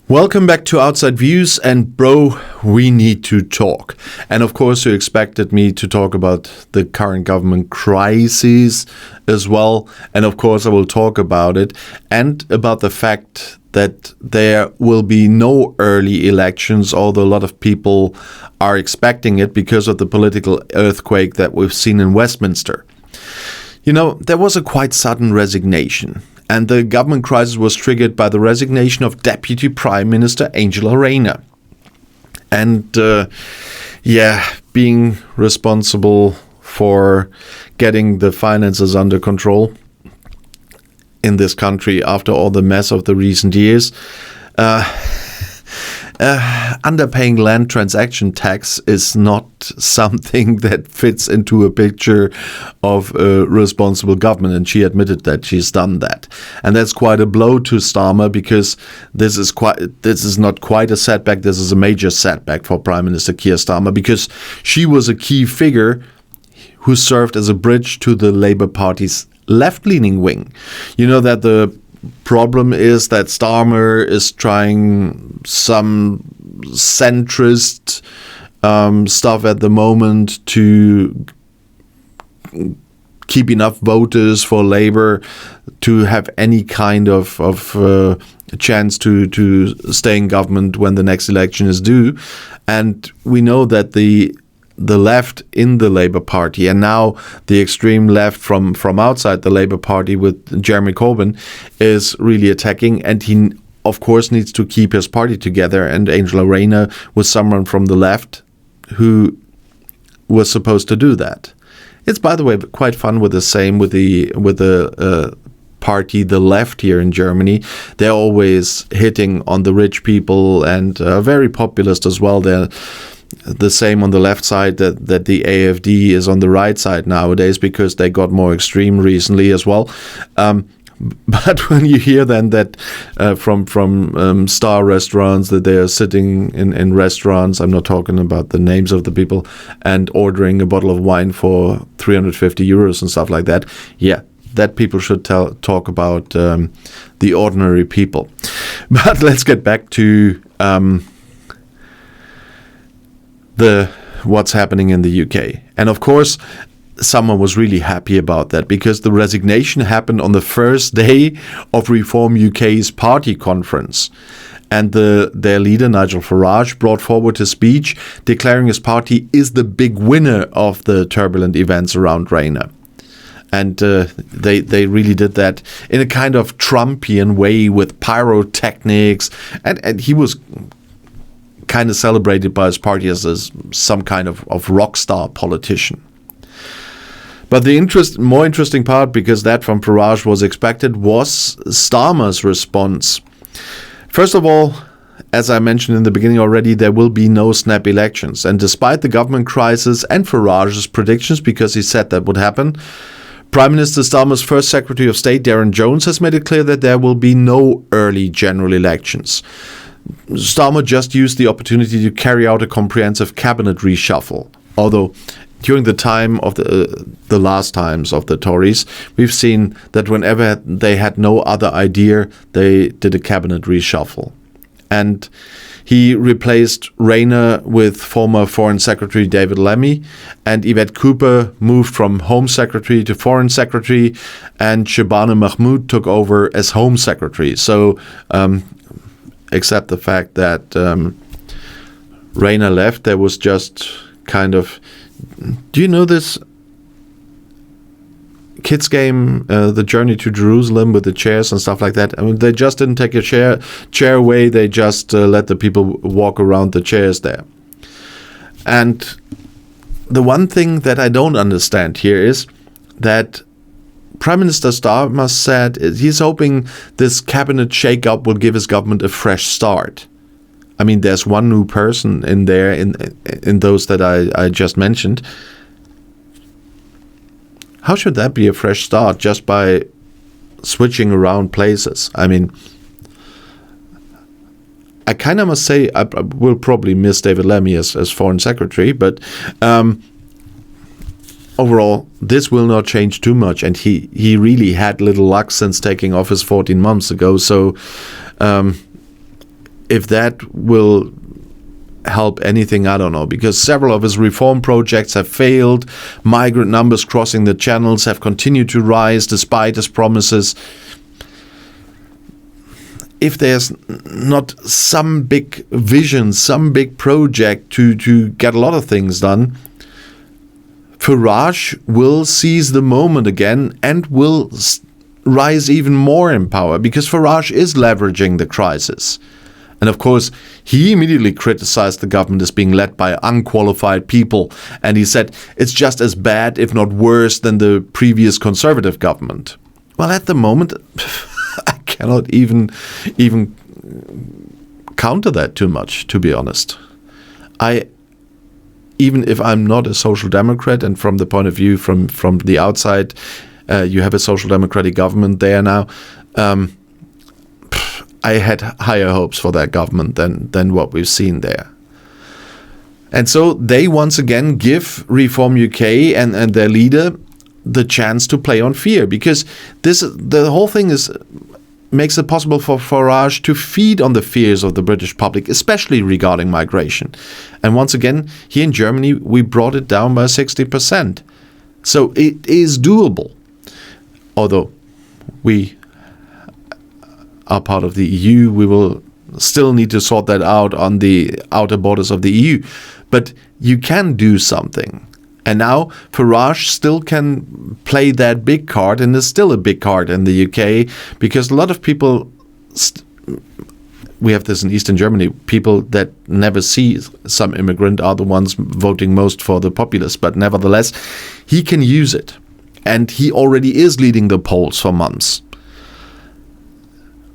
Welcome back to Outside Views, and bro, we need to talk. And of course, you expected me to talk about the current government crisis as well. And of course, I will talk about it and about the fact that there will be no early elections, although a lot of people are expecting it because of the political earthquake that we've seen in Westminster. You know, there was a quite sudden resignation. And the government crisis was triggered by the resignation of Deputy Prime Minister Angela Rayner. And, being responsible for getting the finances under control in this country after all the mess of the recent years. Underpaying land transaction tax is not something that fits into a picture of a responsible government, and she admitted that she's done that. And that's quite a blow to Starmer, because this is not quite a setback, this is a major setback for Prime Minister Keir Starmer, because she was a key figure who served as a bridge to the Labour Party's left-leaning wing. You know that the problem is that Starmer is trying some centrist stuff at the moment to keep enough voters for Labour to have any kind of chance to stay in government when the next election is due. And we know that the left in the Labour Party, and now the extreme left from outside the Labour Party with Jeremy Corbyn, is really attacking, and he of course needs to keep his party together. And Angela Rayner was someone from the left who was supposed to do that. It's, by the way, quite fun with the party, the left here in Germany. They're always hitting on the rich people and very populist as well. They're the same on the left side that the AfD is on the right side nowadays, because they got more extreme recently as well. But when you hear then that from star restaurants, that they are sitting in restaurants, I'm not talking about the names of the people, and ordering a bottle of wine for 350 euros and stuff like that, that people should talk about the ordinary people. But let's get back to what's happening in the UK. And of course, someone was really happy about that, because the resignation happened on the first day of Reform UK's party conference. And their leader, Nigel Farage, brought forward his speech declaring his party is the big winner of the turbulent events around Rayner. And they really did that in a kind of Trumpian way with pyrotechnics. And he was kind of celebrated by his party as some kind of rock star politician. But the more interesting part, because that from Farage was expected, was Starmer's response. First of all, as I mentioned in the beginning already, there will be no snap elections. And despite the government crisis and Farage's predictions, because he said that would happen, Prime Minister Starmer's first Secretary of State, Darren Jones, has made it clear that there will be no early general elections. Starmer just used the opportunity to carry out a comprehensive cabinet reshuffle. Although during the time of the last times of the Tories, we've seen that whenever they had no other idea, they did a cabinet reshuffle. And he replaced Rayner with former Foreign Secretary David Lammy, and Yvette Cooper moved from Home Secretary to Foreign Secretary, and Shabana Mahmood took over as Home Secretary. So, except the fact that Rayner left, there was just kind of, do you know this kids game, The Journey to Jerusalem, with the chairs and stuff like that? I mean, they just didn't take a chair away, they just let the people walk around the chairs there. And the one thing that I don't understand here is that Prime Minister Starmer said he's hoping this cabinet shake-up will give his government a fresh start. I mean, there's one new person in there, in those that I just mentioned. How should that be a fresh start, just by switching around places? I mean, I kind of must say I will probably miss David Lammy as Foreign Secretary, but overall, this will not change too much, and he really had little luck since taking office 14 months ago. So if that will help anything, I don't know, because several of his reform projects have failed. Migrant numbers crossing the channels have continued to rise despite his promises. If there's not some big vision, some big project to get a lot of things done, Farage will seize the moment again and will rise even more in power, because Farage is leveraging the crisis. And of course, he immediately criticized the government as being led by unqualified people. And he said it's just as bad, if not worse, than the previous Conservative government. Well, at the moment, I cannot even counter that too much, to be honest. Even if I'm not a social democrat, and from the point of view from the outside, you have a social democratic government there now, I had higher hopes for that government than what we've seen there. And so they once again give Reform UK and their leader the chance to play on fear, because the whole thing makes it possible for Farage to feed on the fears of the British public, especially regarding migration. And once again, here in Germany, we brought it down by 60%. So it is doable. Although we are part of the EU, we will still need to sort that out on the outer borders of the EU. But you can do something. And now Farage still can play that big card, and is still a big card in the UK, because a lot of people, we have this in Eastern Germany, people that never see some immigrant are the ones voting most for the populists. But nevertheless, he can use it. And he already is leading the polls for months.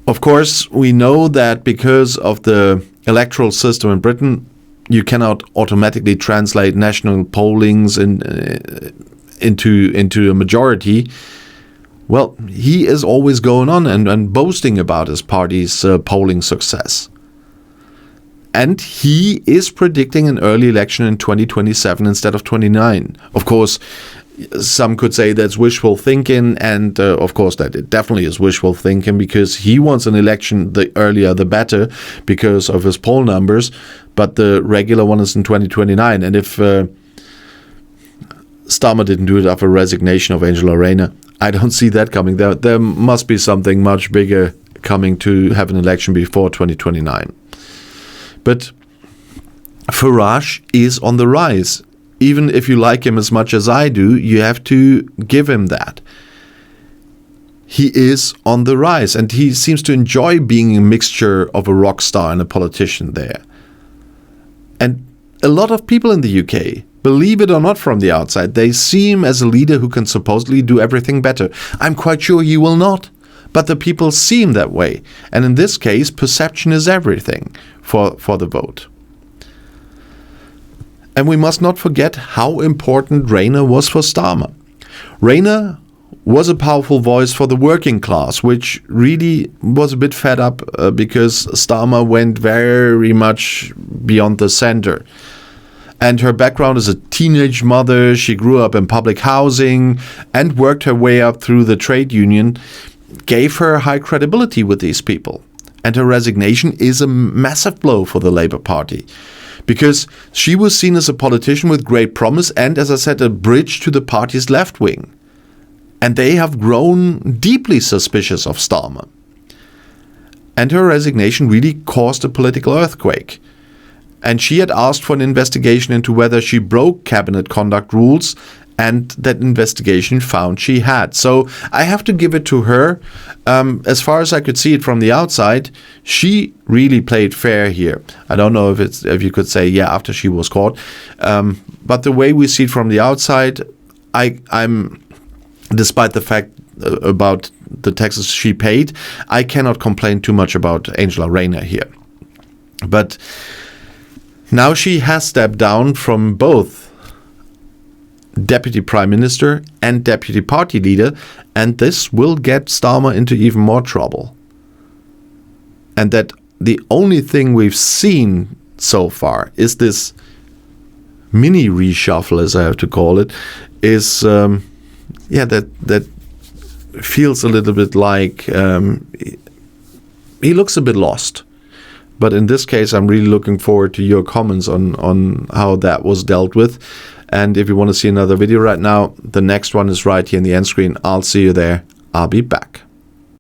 Of course, we know that because of the electoral system in Britain, you cannot automatically translate national pollings into a majority. Well, he is always going on and boasting about his party's polling success. And he is predicting an early election in 2027 instead of 29. Of course, some could say that's wishful thinking, and of course that it definitely is wishful thinking, because he wants an election the earlier the better because of his poll numbers, but the regular one is in 2029. And if Starmer didn't do it after resignation of Angela Rayner, I don't see that coming. There must be something much bigger coming to have an election before 2029. But Farage is on the rise. Even if you like him as much as I do, you have to give him that. He is on the rise, and he seems to enjoy being a mixture of a rock star and a politician there. And a lot of people in the UK, believe it or not from the outside, they see him as a leader who can supposedly do everything better. I'm quite sure he will not, but the people see him that way. And in this case, perception is everything for the vote. And we must not forget how important Rayner was for Starmer. Rayner was a powerful voice for the working class, which really was a bit fed up because Starmer went very much beyond the center. And her background as a teenage mother, she grew up in public housing and worked her way up through the trade union, gave her high credibility with these people. And her resignation is a massive blow for the Labour Party, because she was seen as a politician with great promise and, as I said, a bridge to the party's left wing. And they have grown deeply suspicious of Starmer. And her resignation really caused a political earthquake. And she had asked for an investigation into whether she broke cabinet conduct rules, and that investigation found she had. So I have to give it to her. As far as I could see it from the outside, she really played fair here. I don't know if you could say, yeah, after she was caught. But the way we see it from the outside, I'm, despite the fact about the taxes she paid, I cannot complain too much about Angela Rayner here. But now she has stepped down from both Deputy Prime Minister and Deputy Party Leader, and this will get Starmer into even more trouble. And that the only thing we've seen so far is this mini reshuffle, as I have to call it, is that feels a little bit like he looks a bit lost. But in this case, I'm really looking forward to your comments on how that was dealt with. And if you want to see another video right now, the next one is right here in the end screen. I'll see you there. I'll be back.